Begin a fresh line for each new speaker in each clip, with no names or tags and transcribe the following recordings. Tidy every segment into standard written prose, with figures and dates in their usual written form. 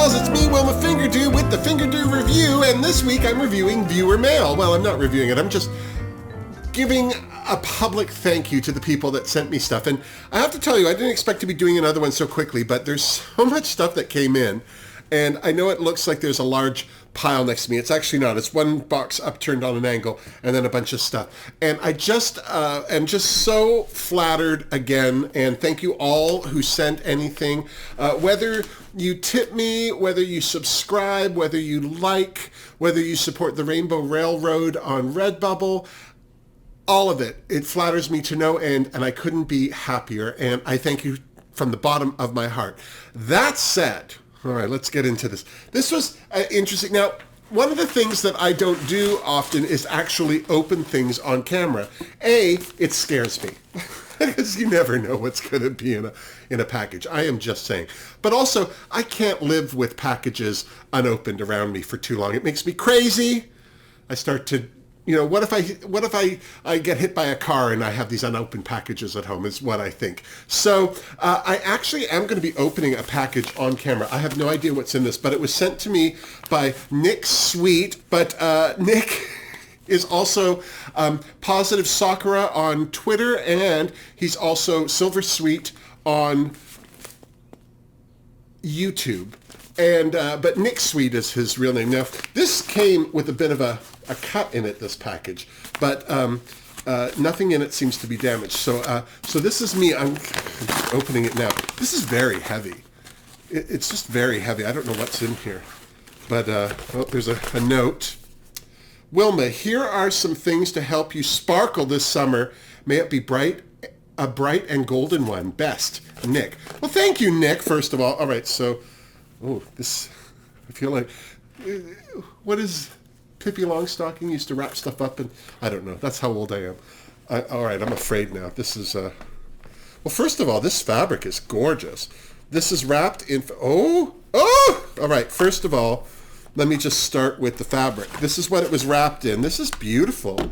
dolls, it's me, Wilma Fingerdoo, with the Fingerdoo Review, and this week I'm reviewing viewer mail. Well, I'm not reviewing it, I'm just giving a public thank you to the people that sent me stuff. And I have to tell you, I didn't expect to be doing another one so quickly, but there's so much stuff that came in, and I know it looks like there's a large pile next to me. It's actually not. It's one box upturned on an angle and then a bunch of stuff. And I just am just so flattered again, and thank you all who sent anything. Whether you tip me, whether you subscribe, whether you like, whether you support the Rainbow Railroad on Redbubble, all of it. It flatters me to no end, and I couldn't be happier. And I thank you from the bottom of my heart. That said, all right, let's get into this. This was interesting. Now, one of the things that I don't do often is actually open things on camera. It scares me because you never know what's going to be in a package. I am just saying. But also, I can't live with packages unopened around me for too long. It makes me crazy. I start to, what if I get hit by a car and I have these unopened packages at home is what I think. So I actually am going to be opening a package on camera. I have no idea what's in this, but it was sent to me by Nick Sweet. But Nick is also Positive Sakura on Twitter, and he's also Silver Sweet on YouTube. And but Nick Sweet is his real name. Now, this came with a bit of a cut in it, this package, but nothing in it seems to be damaged. So this is me. I'm opening it now. This is very heavy. It's just very heavy. I don't know what's in here, but there's a note. Wilma, here are some things to help you sparkle this summer. May it be a bright and golden one. Best, Nick. Well, thank you, Nick, first of all. All right, so, I feel like, what is Pippi Longstocking used to wrap stuff up, and I don't know. That's how old I am. All right, I'm afraid now. This is, well, first of all, this fabric is gorgeous. This is wrapped in, all right, first of all, let me just start with the fabric. This is what it was wrapped in. This is beautiful.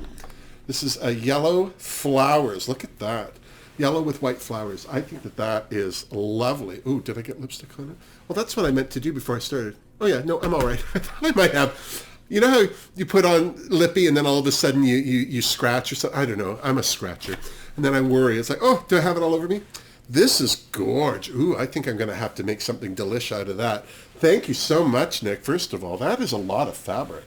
This is a yellow flowers. Look at that. Yellow with white flowers. I think that is lovely. Ooh, did I get lipstick on it? Well, that's what I meant to do before I started. Oh yeah, no, I'm all right. I thought I might have. You know how you put on lippy and then all of a sudden you scratch or something? I don't know. I'm a scratcher. And then I worry. It's like, oh, do I have it all over me? This is gorgeous. Ooh, I think I'm going to have to make something delish out of that. Thank you so much, Nick. First of all, that is a lot of fabric.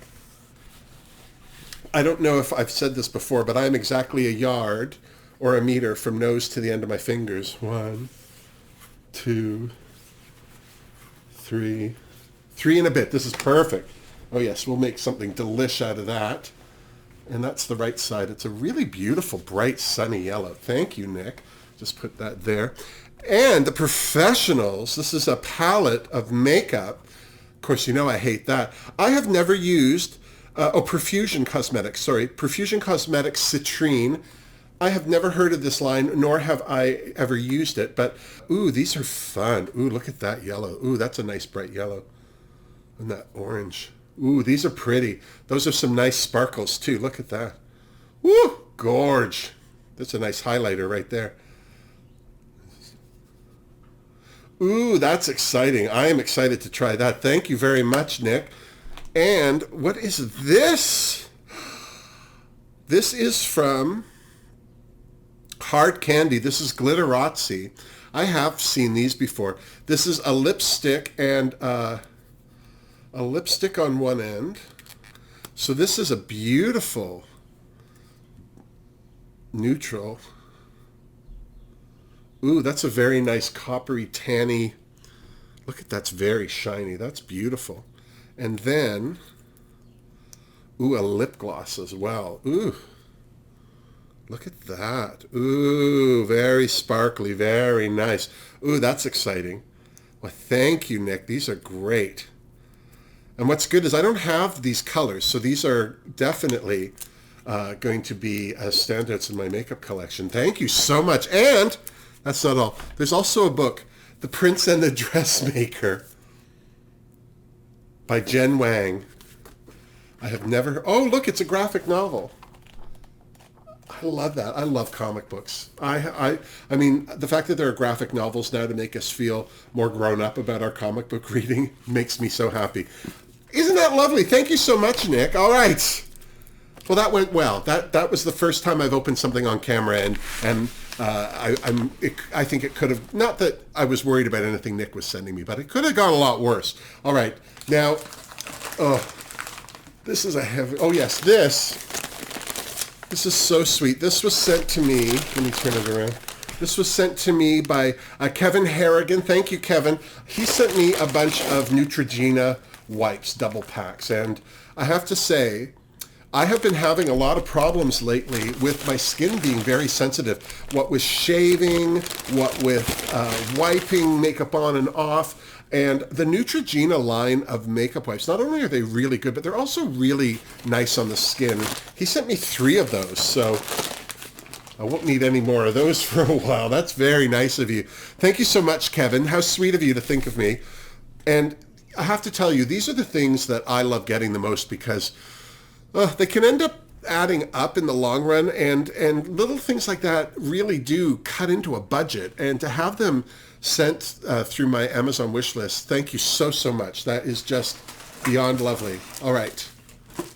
I don't know if I've said this before, but I'm exactly a yard or a meter from nose to the end of my fingers. 1, 2, 3. 3 and a bit. This is perfect. Oh yes, we'll make something delish out of that. And that's the right side. It's a really beautiful, bright, sunny yellow. Thank you, Nick. Just put that there. And the professionals, this is a palette of makeup. Of course, I hate that. I have never used, Profusion Cosmetics Citrine. I have never heard of this line, nor have I ever used it. But, ooh, these are fun. Ooh, look at that yellow. Ooh, that's a nice bright yellow. And that orange. Ooh, these are pretty. Those are some nice sparkles, too. Look at that. Woo, gorge. That's a nice highlighter right there. Ooh, that's exciting. I am excited to try that. Thank you very much, Nick. And what is this? This is from Hard Candy. This is Glitterazzi. I have seen these before. This is a lipstick and a lipstick on one end. So this is a beautiful neutral. Ooh, that's a very nice coppery, tanny. Look at that's very shiny. That's beautiful. And then, ooh, a lip gloss as well. Ooh, look at that. Ooh, very sparkly, very nice. Ooh, that's exciting. Well, thank you, Nick. These are great. And what's good is I don't have these colors, so these are definitely going to be standouts in my makeup collection. Thank you so much. And that's not all. There's also a book, The Prince and the Dressmaker by Jen Wang. I have never... Oh, look, it's a graphic novel. I love that. I love comic books. I mean, the fact that there are graphic novels now to make us feel more grown up about our comic book reading makes me so happy. Isn't that lovely? Thank you so much, Nick. All right. Well, that went well. That was the first time I've opened something on camera, and I think it could have, not that I was worried about anything Nick was sending me, but it could have gone a lot worse. All right. Now, this is a heavy, oh yes, this is so sweet. This was sent to me, let me turn it around. This was sent to me by Kevin Harrigan. Thank you, Kevin. He sent me a bunch of Neutrogena wipes, double packs. And I have to say, I have been having a lot of problems lately with my skin being very sensitive. What with shaving, what with wiping makeup on and off. And the Neutrogena line of makeup wipes, not only are they really good, but they're also really nice on the skin. He sent me 3 of those, so I won't need any more of those for a while. That's very nice of you. Thank you so much, Kevin. How sweet of you to think of me. And I have to tell you, these are the things that I love getting the most because they can end up adding up in the long run, and little things like that really do cut into a budget. And to have them sent through my Amazon wish list, thank you so much. That is just beyond lovely. All right.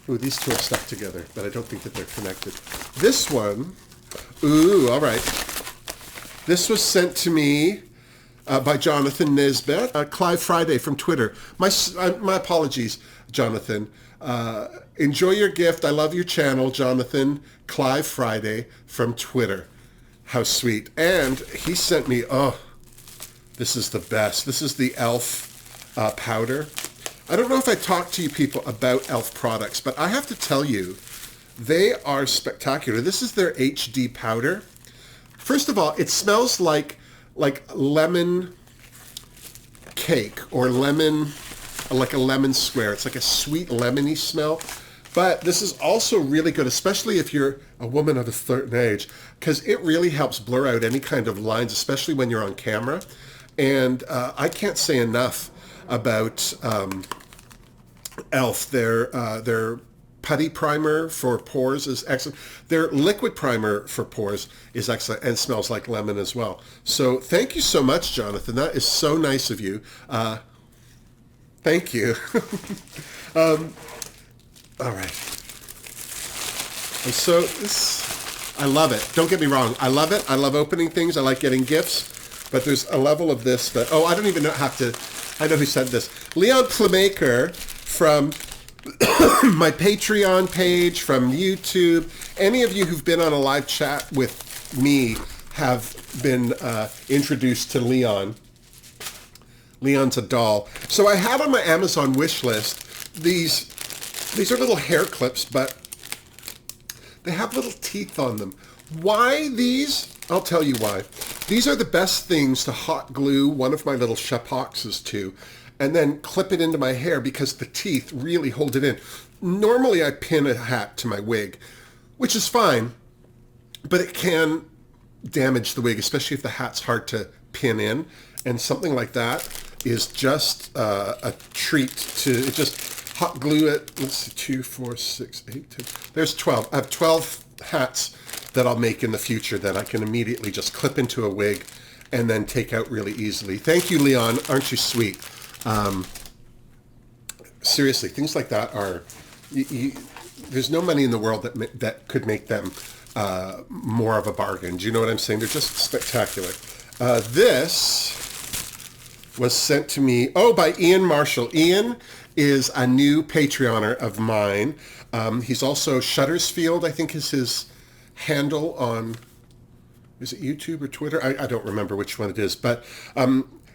Ooh, these two are stuck together, but I don't think that they're connected. This one, ooh, all right. This was sent to me by Jonathan Nisbet, Clive Friday from Twitter. My apologies, Jonathan. Enjoy your gift. I love your channel, Jonathan. Clive Friday from Twitter. How sweet. And he sent me, oh, this is the best. This is the e.l.f. Powder. I don't know if I talked to you people about e.l.f. products, but I have to tell you, they are spectacular. This is their HD powder. First of all, it smells like lemon cake or like a lemon square. It's like a sweet lemony smell. But this is also really good, especially if you're a woman of a certain age, because it really helps blur out any kind of lines, especially when you're on camera. And I can't say enough about e.l.f. Their putty primer for pores is excellent. Their liquid primer for pores is excellent and smells like lemon as well. So thank you so much, Jonathan. That is so nice of you. Thank you. All right. And so I love it. Don't get me wrong. I love it. I love opening things. I like getting gifts. But there's a level of this that, I don't even I know who said this. Leon Playmaker from my Patreon page, from YouTube. Any of you who've been on a live chat with me have been introduced to Leon. Leon's a doll. So I had on my Amazon wish list these are little hair clips, but they have little teeth on them. Why these? I'll tell you why. These are the best things to hot glue one of my little shapoxes to and then clip it into my hair because the teeth really hold it in. Normally I pin a hat to my wig, which is fine, but it can damage the wig, especially if the hat's hard to pin in. And something like that is just a treat to just hot glue it. Let's see, 2, 4, 6, 8, 10. There's 12. I have 12 hats that I'll make in the future that I can immediately just clip into a wig and then take out really easily. Thank you, Leon. Aren't you sweet? Seriously, things like that are, there's no money in the world that could make them more of a bargain. Do you know what I'm saying? They're just spectacular. This was sent to me, by Ian Marshall. Ian is a new Patreoner of mine. He's also Shuttersfield, I think is his handle on, is it YouTube or Twitter? I don't remember which one it is. But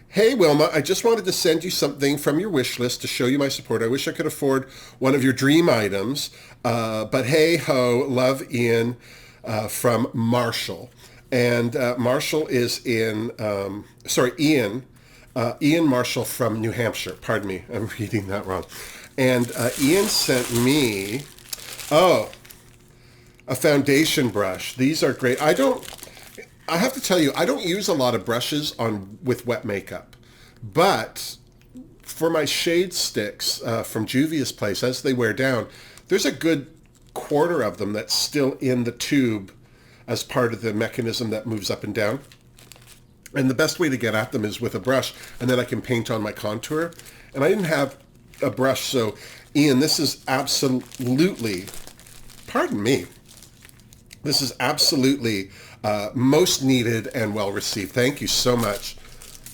hey, Wilma, I just wanted to send you something from your wish list to show you my support. I wish I could afford one of your dream items. But hey ho, love Ian from Marshall. And Marshall is in, Ian Marshall from New Hampshire. Pardon me, I'm reading that wrong. And Ian sent me, a foundation brush. These are great. I have to tell you, I don't use a lot of brushes with wet makeup, but for my shade sticks from Juvia's Place, as they wear down, there's a good quarter of them that's still in the tube as part of the mechanism that moves up and down. And the best way to get at them is with a brush, and then I can paint on my contour. And I didn't have a brush, so Ian, this is absolutely, pardon me, this is absolutely most needed and well received. Thank you so much.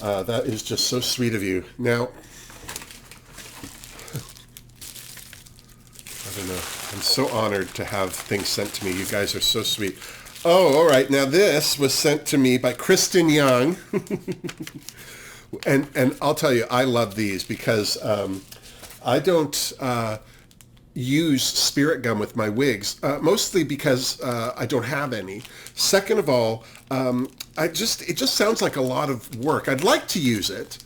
That is just so sweet of you. Now, I don't know. I'm so honored to have things sent to me. You guys are so sweet. Oh, all right. Now this was sent to me by Kristen Young. and I'll tell you, I love these because I don't use spirit gum with my wigs, mostly because I don't have any. Second of all, it just sounds like a lot of work. I'd like to use it,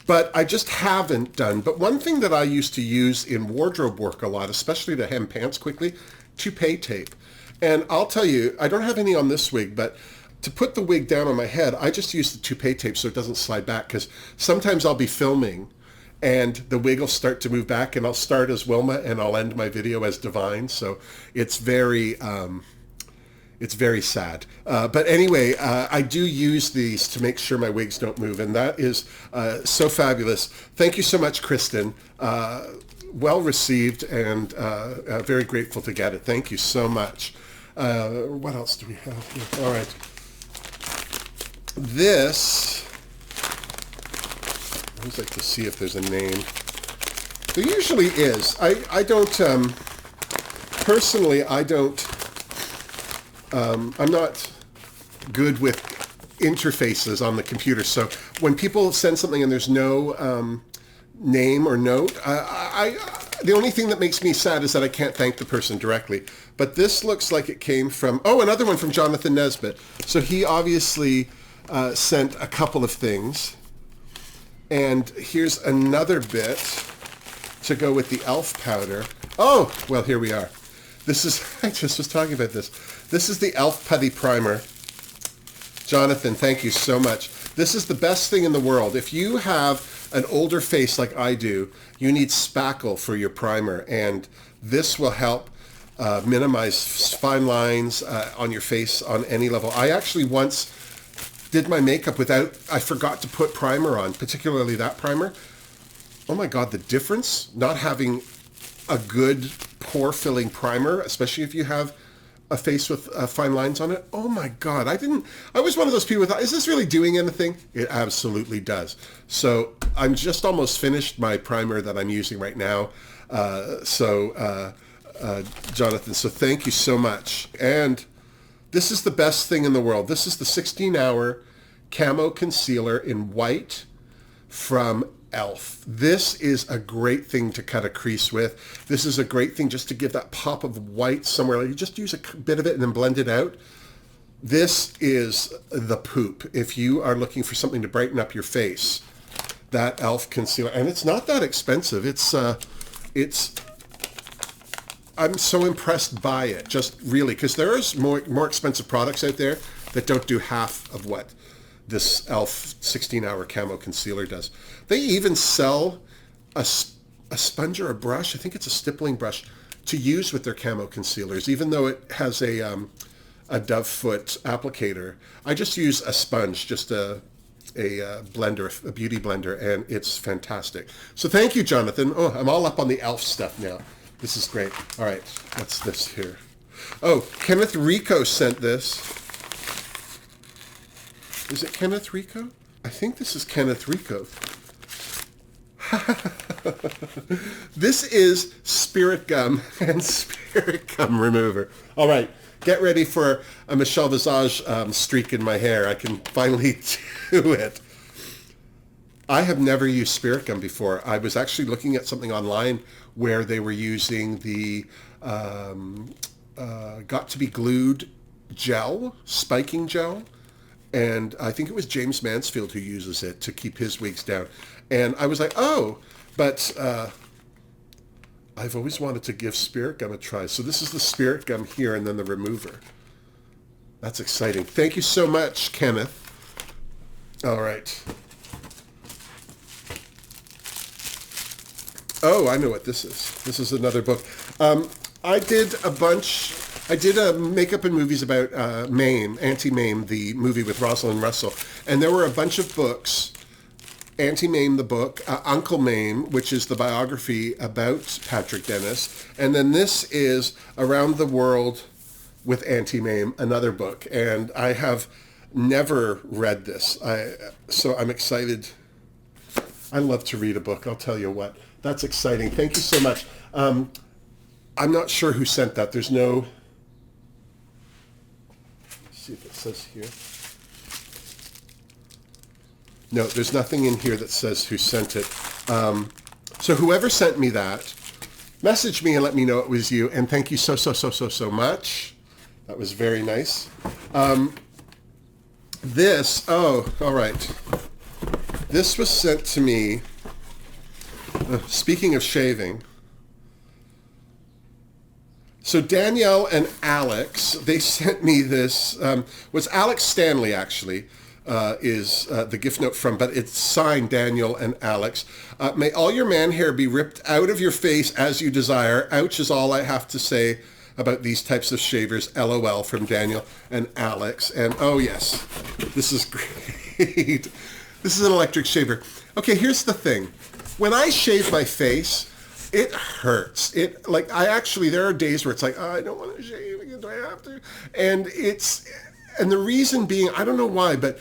but I just haven't done. But one thing that I used to use in wardrobe work a lot, especially to hem pants quickly, toupee tape. And I'll tell you, I don't have any on this wig, but to put the wig down on my head, I just use the toupee tape so it doesn't slide back, because sometimes I'll be filming and the wig will start to move back, and I'll start as Wilma and I'll end my video as Divine. So it's very sad. But anyway, I do use these to make sure my wigs don't move, and that is so fabulous. Thank you so much, Kristen. Well received, and very grateful to get it. Thank you so much. What else do we have here? All right. This, I always like to see if there's a name. There usually is. I don't, personally, I don't, I'm not good with interfaces on the computer. So when people send something and there's no name or note, the only thing that makes me sad is that I can't thank the person directly. But this looks like it came from, oh, another one from Jonathan Nesbitt. So he obviously sent a couple of things. And here's another bit to go with the e.l.f. powder. Oh, well, here we are. This is, I just was talking about this. This is the e.l.f. Putty Primer. Jonathan, thank you so much. This is the best thing in the world. If you have an older face like I do, you need spackle for your primer, and this will help minimize fine lines on your face on any level. I actually once did my makeup without, I forgot to put primer on, particularly that primer. Oh my God, the difference, not having a good pore-filling primer, especially if you have a face with fine lines on it. Oh my God, I was one of those people who thought, is this really doing anything? It absolutely does. So I'm just almost finished my primer that I'm using right now. Jonathan, so thank you so much. And this is the best thing in the world. This is the 16-hour camo concealer in white from e.l.f. This is a great thing to cut a crease with. This is a great thing just to give that pop of white somewhere. You just use a bit of it and then blend it out. This is the poop if you are looking for something to brighten up your face. That e.l.f. concealer, and it's not that expensive. I'm so impressed by it, just really, because there's more expensive products out there that don't do half of what this e.l.f. 16-hour camo concealer does. They even sell a sponge or a brush, I think it's a stippling brush, to use with their camo concealers, even though it has a dove foot applicator. I just use a sponge, just a blender, a beauty blender, and it's fantastic. So thank you, Jonathan. Oh, I'm all up on the e.l.f. stuff now. This is great. All right, what's this here? Oh, Kenneth Rico sent this. Is it Kenneth Rico? I think this is Kenneth Rico. This is Spirit Gum and Spirit Gum Remover. All right, get ready for a Michelle Visage streak in my hair. I can finally do it. I have never used Spirit Gum before. I was actually looking at something online where they were using the Got to Be Glued gel, spiking gel. And I think it was James Mansfield who uses it to keep his wigs down. And I was like, oh, but I've always wanted to give Spirit Gum a try. So this is the Spirit Gum here and then the remover. That's exciting. Thank you so much, Kenneth. All right. Oh, I know what this is. This is another book. I did a bunch I did a makeup and movies about Mame, Auntie Mame, the movie with Rosalind Russell, and there were a bunch of books. Auntie Mame, the book, Uncle Mame, which is the biography about Patrick Dennis, and then this is Around the World with Auntie Mame, another book, and I have never read this, so I'm excited. I love to read a book, I'll tell you what. That's exciting. Thank you so much. I'm not sure who sent that. There's no... Let's see if it says here. No, there's nothing in here that says who sent it. So whoever sent me that, message me and let me know it was you. And thank you so much. That was very nice. All right. This was sent to me, speaking of shaving. So Danielle and Alex, they sent me this, was Alex Stanley actually, is the gift note from, but it's signed Daniel and Alex. May all your man hair be ripped out of your face as you desire. Ouch is all I have to say about these types of shavers. LOL from Daniel and Alex. And oh yes, this is great. This is an electric shaver. Okay, here's the thing. When I shave my face, it hurts. There are days where it's like, oh, I don't want to shave again. Do I have to? And the reason being, I don't know why, but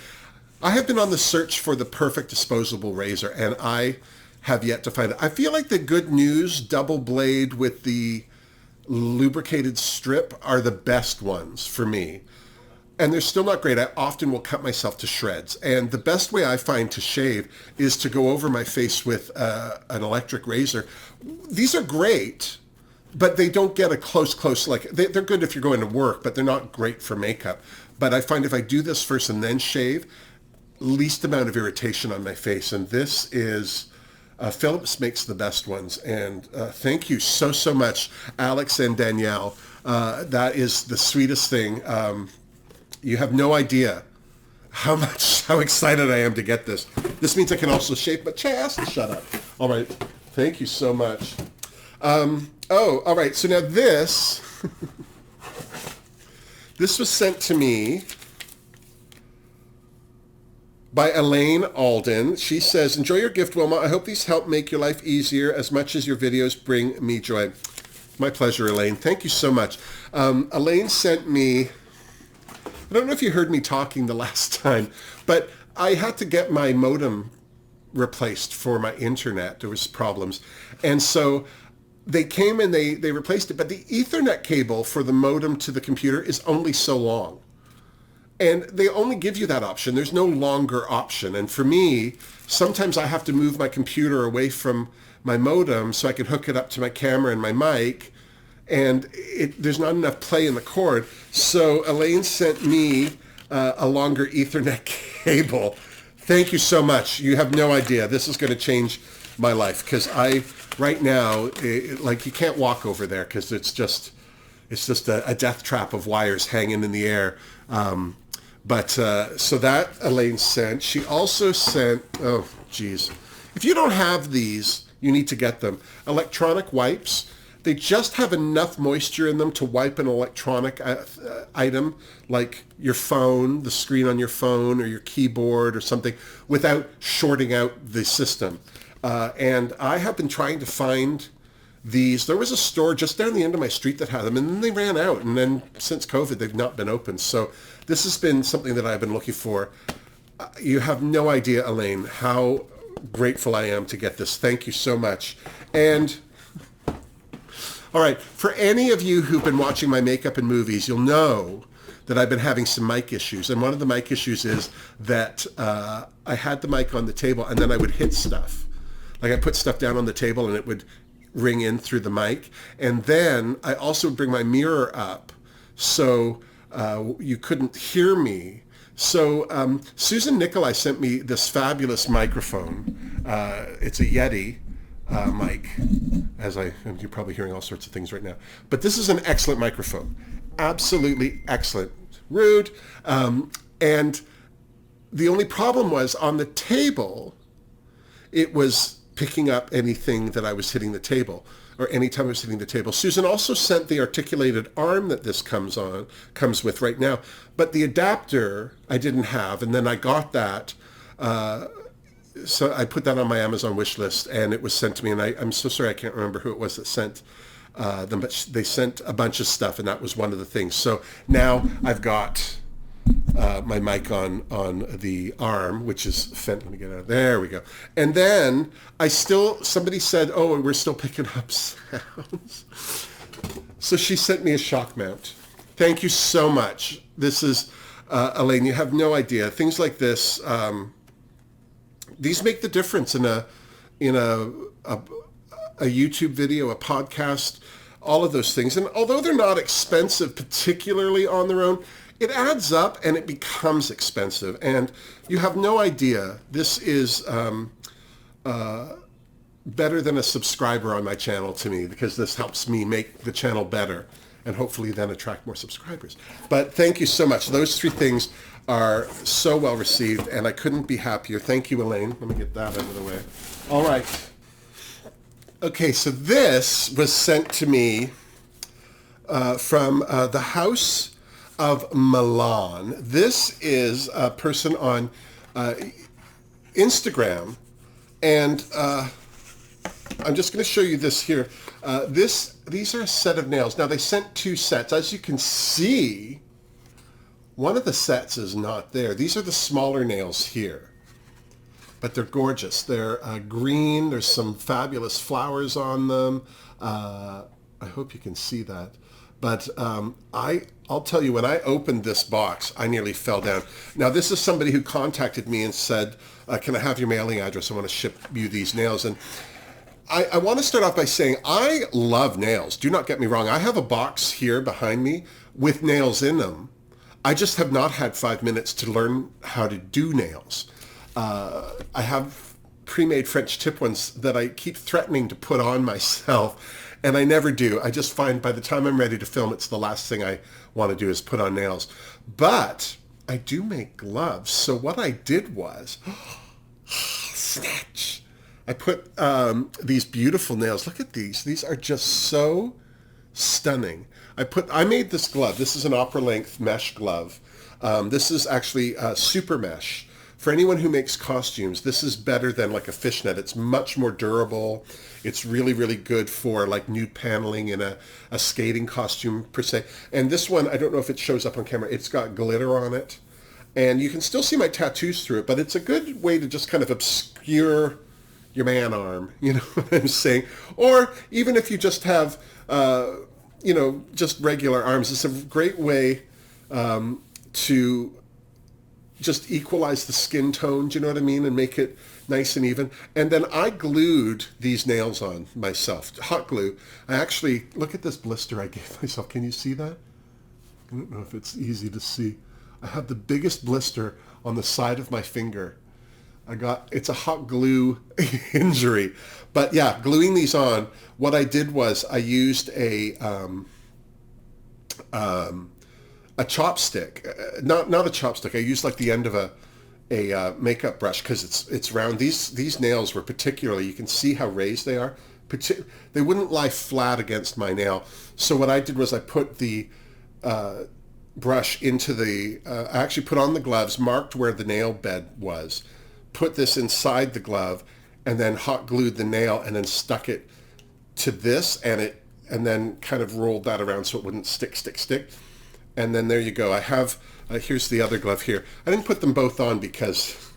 I have been on the search for the perfect disposable razor, and I have yet to find it. I feel like the Good News double blade with the lubricated strip are the best ones for me. And they're still not great. I often will cut myself to shreds. And the best way I find to shave is to go over my face with an electric razor. These are great, but they don't get a close, like, they're good if you're going to work, but they're not great for makeup. But I find if I do this first and then shave, least amount of irritation on my face. And this is, Philips makes the best ones. And thank you so much, Alex and Danielle. That is the sweetest thing. You have no idea how excited I am to get this. This means I can also shave my chest. Shut up. All right. Thank you so much. All right. So now this, this was sent to me by Elaine Alden. She says, enjoy your gift, Wilma. I hope these help make your life easier as much as your videos bring me joy. My pleasure, Elaine. Thank you so much. Elaine sent me... I don't know if you heard me talking the last time, but I had to get my modem replaced for my internet. There was problems. And so they came and they replaced it, but the Ethernet cable for the modem to the computer is only so long. And they only give you that option. There's no longer option. And for me, sometimes I have to move my computer away from my modem so I can hook it up to my camera and my mic. And there's not enough play in the cord. So Elaine sent me a longer Ethernet cable. Thank you so much. You have no idea. This is going to change my life because right now, you can't walk over there because it's just a death trap of wires hanging in the air. So that Elaine sent. She also sent, oh, geez. If you don't have these, you need to get them. Electronic wipes. They just have enough moisture in them to wipe an electronic item like your phone, the screen on your phone or your keyboard or something without shorting out the system. And I have been trying to find these. There was a store just down the end of my street that had them and then they ran out. And then since COVID, they've not been open. So this has been something that I've been looking for. You have no idea, Elaine, how grateful I am to get this. Thank you so much. And... all right, for any of you who've been watching my makeup and movies, you'll know that I've been having some mic issues. And one of the mic issues is that I had the mic on the table and then I would hit stuff. Like I put stuff down on the table and it would ring in through the mic. And then I also would bring my mirror up so you couldn't hear me. So Susan Nicolai sent me this fabulous microphone. It's a Yeti. Mic, you're probably hearing all sorts of things right now. But this is an excellent microphone. Absolutely excellent. Rude. And the only problem was on the table, it was picking up anything that I was hitting the table. or anytime I was hitting the table. Susan also sent the articulated arm that this comes with right now, but the adapter I didn't have, and then I got that. So I put that on my Amazon wish list, and it was sent to me, and I'm so sorry I can't remember who it was that sent them, but they sent a bunch of stuff, and that was one of the things. So now I've got my mic on the arm, which is let me get out. There we go. And then somebody said, oh, we're still picking up sounds. So she sent me a shock mount. Thank you so much. This is, Elaine, you have no idea. Things like this, these make the difference in a YouTube video, a podcast, all of those things. And although they're not expensive, particularly on their own, it adds up and it becomes expensive. And you have no idea. This is better than a subscriber on my channel to me, because this helps me make the channel better and hopefully then attract more subscribers. But thank you so much. Those 3 things are so well received, and I couldn't be happier. Thank you, Elaine. Let me get that out of the way. All right. Okay, so this was sent to me from the House of Milan. This is a person on Instagram, and I'm just going to show you this here. These are a set of nails. Now, they sent 2 sets. As you can see, one of the sets is not there. These are the smaller nails here, but they're gorgeous. They're green. There's some fabulous flowers on them. I hope you can see that. But I'll tell you, when I opened this box, I nearly fell down. Now, this is somebody who contacted me and said, can I have your mailing address? I want to ship you these nails. And I want to start off by saying I love nails. Do not get me wrong. I have a box here behind me with nails in them. I just have not had 5 minutes to learn how to do nails. I have pre-made French tip ones that I keep threatening to put on myself, and I never do. I just find by the time I'm ready to film, it's the last thing I want to do is put on nails. But I do make gloves. So what I did was, snatch. I put these beautiful nails. Look at these. These are just so stunning. I made this glove. This is an opera length mesh glove. This is actually super mesh. For anyone who makes costumes, this is better than like a fishnet. It's much more durable. It's really, really good for like nude paneling in a skating costume per se. And this one, I don't know if it shows up on camera. It's got glitter on it. And you can still see my tattoos through it, but it's a good way to just kind of obscure your man arm, you know what I'm saying? Or even if you just have, just regular arms, it's a great way to just equalize the skin tone, do you know what I mean? And make it nice and even. And then I glued these nails on myself, hot glue. I actually, look at this blister I gave myself. Can you see that? I don't know if it's easy to see. I have the biggest blister on the side of my finger. It's a hot glue injury. But yeah, gluing these on, what I did was I used a chopstick, not a chopstick. I used like the end of a makeup brush because it's round. These nails were particularly, you can see how raised they are. They wouldn't lie flat against my nail. So what I did was I put the brush into I actually put on the gloves, marked where the nail bed was, put this inside the glove, and then hot glued the nail and then stuck it to this and then kind of rolled that around so it wouldn't stick. And then there you go. I have, here's the other glove here. I didn't put them both on because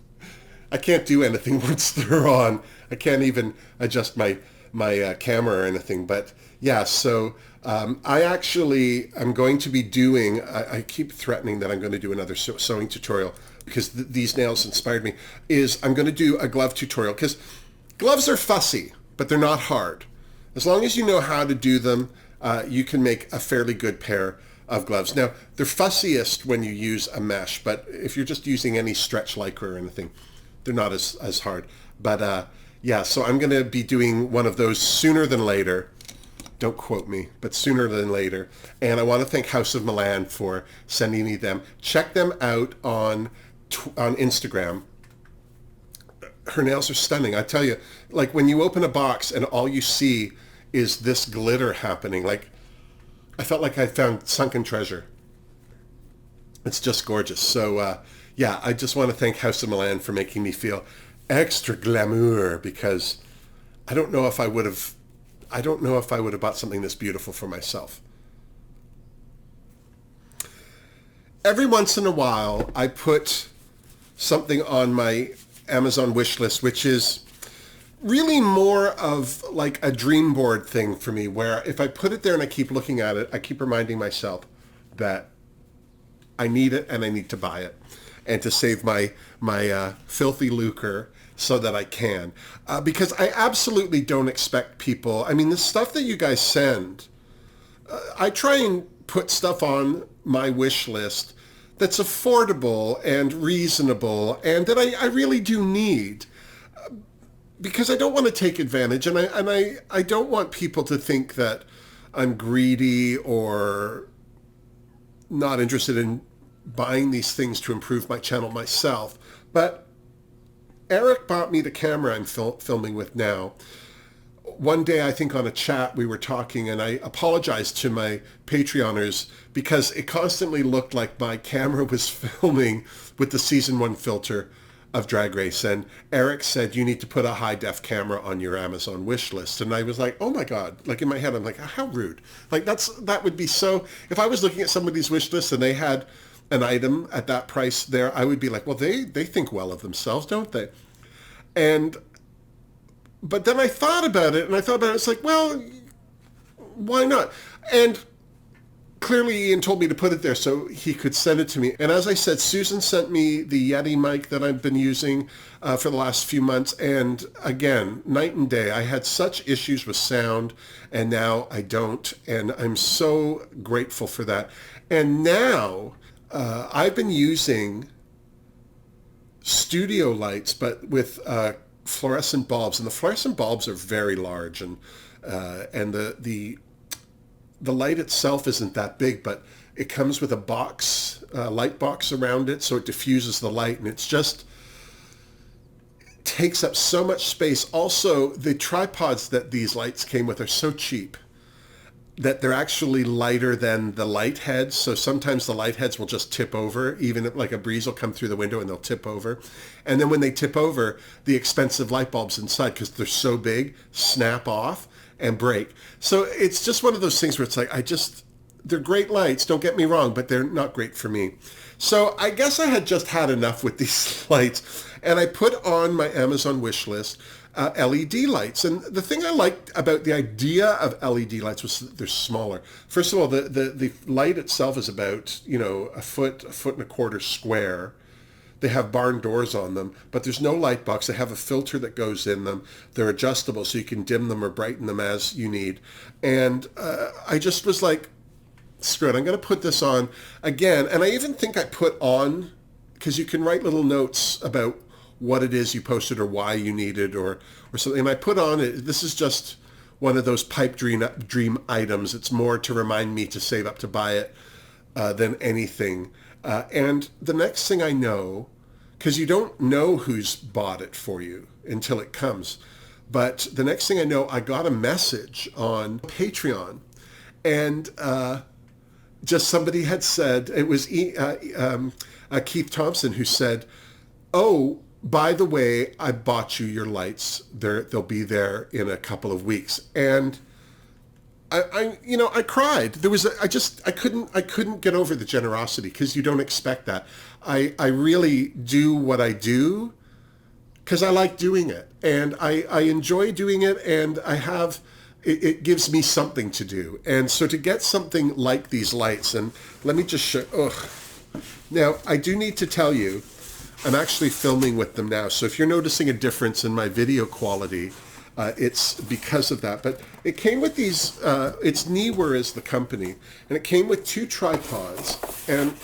I can't do anything once they're on. I can't even adjust my camera or anything. But yeah, so I'm going to be doing, I keep threatening that I'm going to do another sewing tutorial because these nails inspired me, I'm going to do a glove tutorial because gloves are fussy, but they're not hard. As long as you know how to do them, you can make a fairly good pair of gloves. Now, they're fussiest when you use a mesh, but if you're just using any stretch lycra or anything, they're not as hard. But yeah, so I'm going to be doing one of those sooner than later. Don't quote me, but sooner than later. And I want to thank House of Milan for sending me them. Check them out on Instagram. Her nails are stunning. I tell you, like when you open a box and all you see is this glitter happening. Like, I felt like I found sunken treasure. It's just gorgeous. So, yeah, I just want to thank House of Milan for making me feel extra glamour, because I don't know if I would have bought something this beautiful for myself. Every once in a while, I put something on my Amazon wish list, which is really more of like a dream board thing for me, where if I put it there and I keep looking at it, I keep reminding myself that I need it and I need to buy it, and to save my filthy lucre so that I can. Because I absolutely don't expect people, I mean, the stuff that you guys send, I try and put stuff on my wish list that's affordable and reasonable and that I really do need, because I don't want to take advantage, and I don't want people to think that I'm greedy or not interested in buying these things to improve my channel myself. But Eric bought me the camera I'm filming with now. One day, I think on a chat, we were talking, and I apologized to my Patreoners because it constantly looked like my camera was filming with the season 1 filter of Drag Race. And Eric said, you need to put a high def camera on your Amazon wish list. And I was like, oh my God, like in my head, I'm like, how rude. Like that would be so, if I was looking at somebody's wish list and they had an item at that price there, I would be like, well, they think well of themselves, don't they? But then I thought about it, it's like, well, why not? And clearly Ian told me to put it there so he could send it to me. And as I said, Susan sent me the Yeti mic that I've been using for the last few months. And again, night and day, I had such issues with sound, and now I don't. And I'm so grateful for that. And now I've been using studio lights, but with fluorescent bulbs, and the fluorescent bulbs are very large, and the light itself isn't that big, but it comes with a box, light box around it, so it diffuses the light, and it's just takes up so much space. Also, the tripods that these lights came with are so cheap that they're actually lighter than the light heads. So sometimes the light heads will just tip over, even if like a breeze will come through the window and they'll tip over. And then when they tip over, the expensive light bulbs inside, because they're so big, snap off and break. So it's just one of those things where it's like, they're great lights, don't get me wrong, but they're not great for me. So I guess I had just had enough with these lights, and I put on my Amazon wish list LED lights. And the thing I liked about the idea of LED lights was that they're smaller. First of all, the light itself is about, a foot and a quarter square. They have barn doors on them, but there's no light box. They have a filter that goes in them. They're adjustable, so you can dim them or brighten them as you need. And I just was like, screw it, I'm going to put this on again. And I even think I put on, because you can write little notes about what it is you posted or why you need it or something. And I put on it, this is just one of those pipe dream items. It's more to remind me to save up to buy it than anything. And the next thing I know, because you don't know who's bought it for you until it comes, but the next thing I know, I got a message on Patreon, and just somebody had said, it was Keith Thompson, who said, oh, by the way, I bought you your lights. They'll be there in a couple of weeks. And I cried. I couldn't get over the generosity, because you don't expect that. I really do what I do because I like doing it, and I enjoy doing it, and it gives me something to do. And so to get something like these lights, and let me just show, now I do need to tell you, I'm actually filming with them now. So if you're noticing a difference in my video quality, it's because of that. But it came with these, it's Neewer is the company, and it came with 2 tripods. And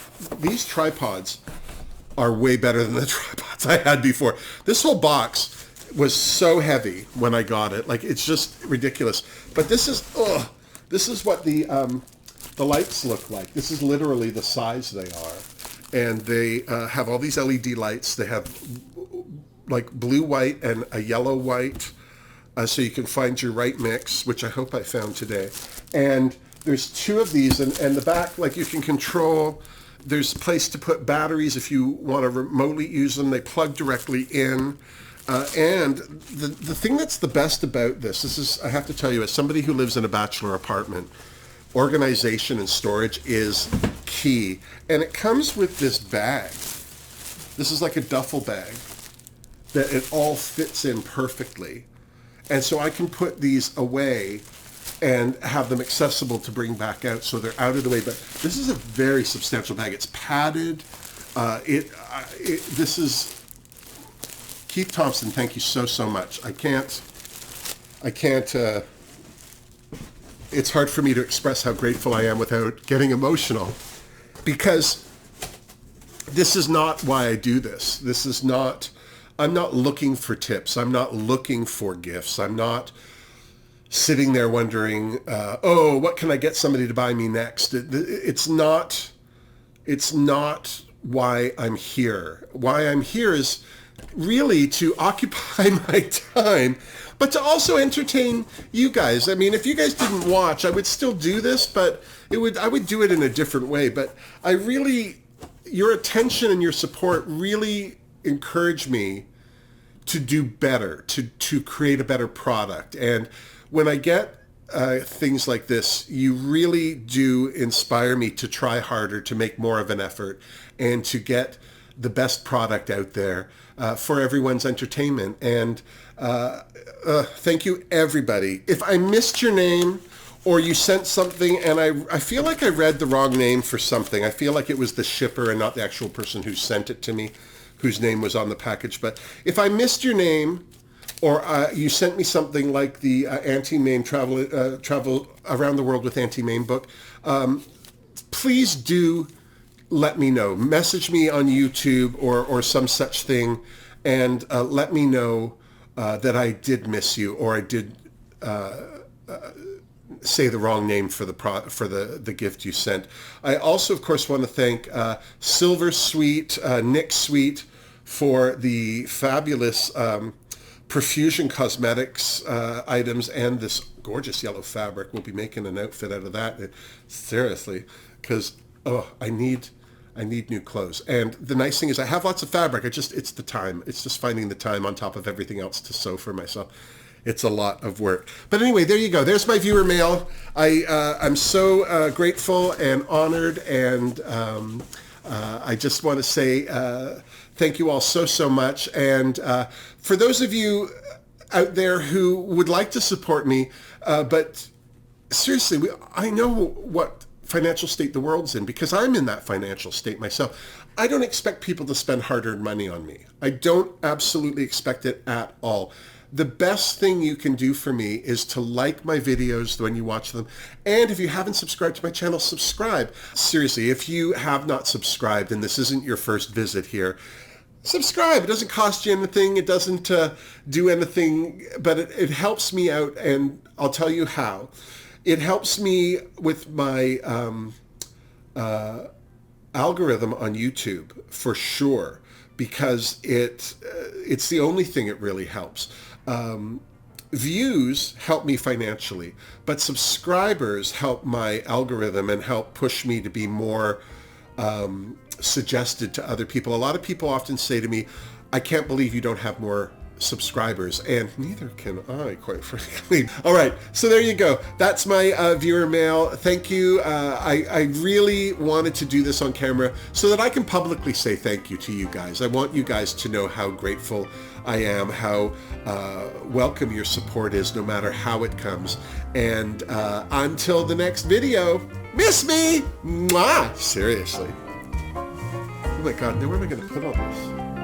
these tripods are way better than the tripods I had before. This whole box was so heavy when I got it. Like, it's just ridiculous. But this is what the lights look like. This is literally the size they are. And they have all these LED lights. They have like blue, white, and a yellow, white. so you can find your right mix, which I hope I found today. And there's 2 of these, and the back, like, you can control. There's a place to put batteries if you want to remotely use them. They plug directly in. And the thing that's the best about this is, I have to tell you, as somebody who lives in a bachelor apartment, organization and storage is key. And it comes with this bag. This is like a duffel bag that it all fits in perfectly. And so I can put these away and have them accessible to bring back out, so they're out of the way. But this is a very substantial bag. It's padded. This is... Keith Thompson, thank you so much. I can't, it's hard for me to express how grateful I am without getting emotional, because this is not why I do this. I'm not looking for tips. I'm not looking for gifts. I'm not sitting there wondering, what can I get somebody to buy me next? It's not why I'm here. Why I'm here is really to occupy my time, but to also entertain you guys. I mean, if you guys didn't watch, I would still do this, but I would do it in a different way. But your attention and your support really encourage me to do better, to create a better product. And when I get things like this, you really do inspire me to try harder, to make more of an effort, and to get the best product out there for everyone's entertainment. And thank you, everybody. If I missed your name, or you sent something and I feel like I read the wrong name for something, I feel like it was the shipper and not the actual person who sent it to me, whose name was on the package. But if I missed your name, or you sent me something like the Auntie Mame Travel Around the World with Auntie Mame book, please do let me know. Message me on YouTube or some such thing, and let me know that I did miss you, or I did say the wrong name for the gift you sent. I also, of course, want to thank Silver Sweet, Nick Sweet, for the fabulous Profusion Cosmetics items and this gorgeous yellow fabric. We'll be making an outfit out of that. Seriously, because I need new clothes. And the nice thing is I have lots of fabric. It's the time. It's just finding the time on top of everything else to sew for myself. It's a lot of work. But anyway, there you go. There's my viewer mail. I'm so grateful and honored, and I just want to say thank you all so much. And for those of you out there who would like to support me, but seriously, I know what financial state the world's in, because I'm in that financial state myself. I don't expect people to spend hard-earned money on me. I don't absolutely expect it at all. The best thing you can do for me is to like my videos when you watch them. And if you haven't subscribed to my channel, subscribe. Seriously, if you have not subscribed and this isn't your first visit here, subscribe. It doesn't cost you anything. It doesn't do anything, but it helps me out, and I'll tell you how. It helps me with my algorithm on YouTube, for sure, because it's the only thing it really helps. Views help me financially, but subscribers help my algorithm and help push me to be more suggested to other people. A lot of people often say to me, I can't believe you don't have more subscribers, and neither can I, quite frankly. All right, so there you go. That's my viewer mail. Thank you. I really wanted to do this on camera so that I can publicly say thank you to you guys. I want you guys to know how grateful I am, how welcome your support is, no matter how it comes. And until the next video, miss me! Mwah! Seriously. Oh my God, now where am I going to put all this?